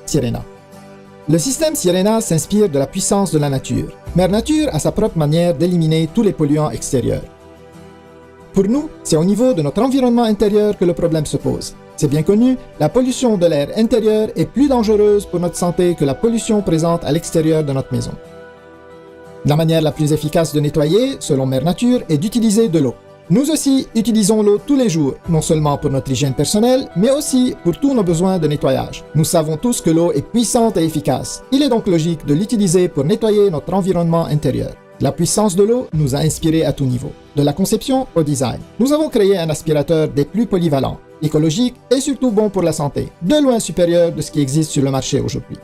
Sirena. Le système Sirena s'inspire de la puissance de la nature. Mère Nature a sa propre manière d'éliminer tous les polluants extérieurs. Pour nous, c'est au niveau de notre environnement intérieur que le problème se pose. C'est bien connu, la pollution de l'air intérieur est plus dangereuse pour notre santé que la pollution présente à l'extérieur de notre maison. La manière la plus efficace de nettoyer, selon Mère Nature, est d'utiliser de l'eau. Nous aussi utilisons l'eau tous les jours, non seulement pour notre hygiène personnelle, mais aussi pour tous nos besoins de nettoyage. Nous savons tous que l'eau est puissante et efficace. Il est donc logique de l'utiliser pour nettoyer notre environnement intérieur. La puissance de l'eau nous a inspirés à tout niveau, de la conception au design. Nous avons créé un aspirateur des plus polyvalents, écologique et surtout bon pour la santé, de loin supérieur de ce qui existe sur le marché aujourd'hui.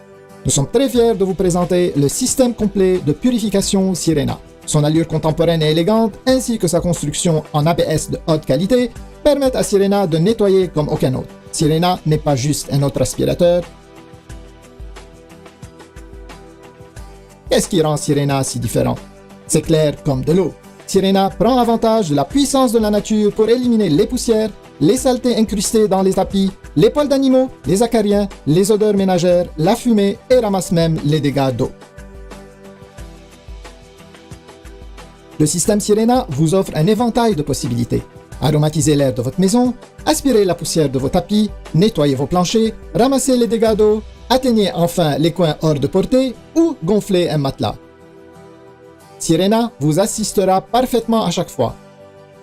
Nous sommes très fiers de vous présenter le système complet de purification Sirena. Son allure contemporaine et élégante, ainsi que sa construction en ABS de haute qualité, permettent à Sirena de nettoyer comme aucun autre. Sirena n'est pas juste un autre aspirateur. Qu'est-ce qui rend Sirena si différent? C'est clair comme de l'eau. Sirena prend avantage de la puissance de la nature pour éliminer les poussières, les saletés incrustées dans les tapis, les poils d'animaux, les acariens, les odeurs ménagères, la fumée et ramasse même les dégâts d'eau. Le système Sirena vous offre un éventail de possibilités. Aromatisez l'air de votre maison, aspirez la poussière de vos tapis, nettoyez vos planchers, ramassez les dégâts d'eau, atteignez enfin les coins hors de portée ou gonflez un matelas. Sirena vous assistera parfaitement à chaque fois.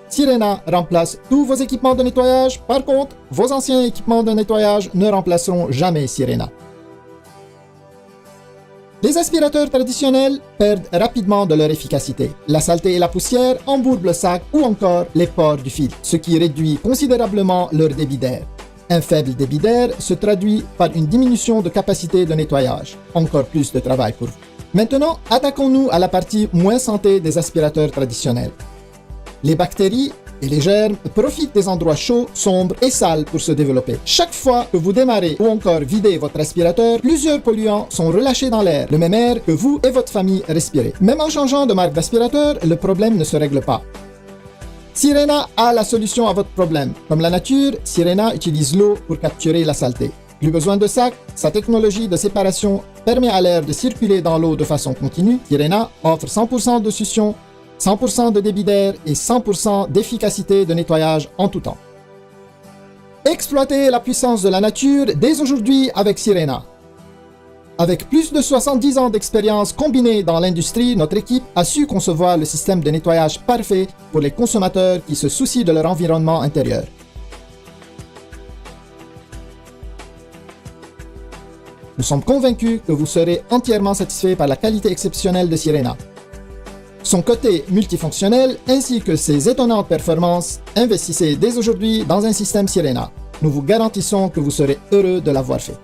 Sirena remplace tous vos équipements de nettoyage, par contre, vos anciens équipements de nettoyage ne remplaceront jamais Sirena. Les aspirateurs traditionnels perdent rapidement de leur efficacité. La saleté et la poussière embourbent le sac ou encore les pores du filtre, ce qui réduit considérablement leur débit d'air. Un faible débit d'air se traduit par une diminution de capacité de nettoyage. Encore plus de travail pour vous. Maintenant, attaquons-nous à la partie moins santé des aspirateurs traditionnels. Les bactéries et les germes profitent des endroits chauds, sombres et sales pour se développer. Chaque fois que vous démarrez ou encore videz votre aspirateur, plusieurs polluants sont relâchés dans l'air, le même air que vous et votre famille respirez. Même en changeant de marque d'aspirateur, le problème ne se règle pas. Sirena a la solution à votre problème. Comme la nature, Sirena utilise l'eau pour capturer la saleté. Plus besoin de sac, sa technologie de séparation permet à l'air de circuler dans l'eau de façon continue. Sirena offre 100% de succion, 100% de débit d'air et 100% d'efficacité de nettoyage en tout temps. Exploitez la puissance de la nature dès aujourd'hui avec Sirena. Avec plus de 70 ans d'expérience combinée dans l'industrie, notre équipe a su concevoir le système de nettoyage parfait pour les consommateurs qui se soucient de leur environnement intérieur. Nous sommes convaincus que vous serez entièrement satisfait par la qualité exceptionnelle de Sirena. Son côté multifonctionnel ainsi que ses étonnantes performances, investissez dès aujourd'hui dans un système Sirena. Nous vous garantissons que vous serez heureux de l'avoir fait.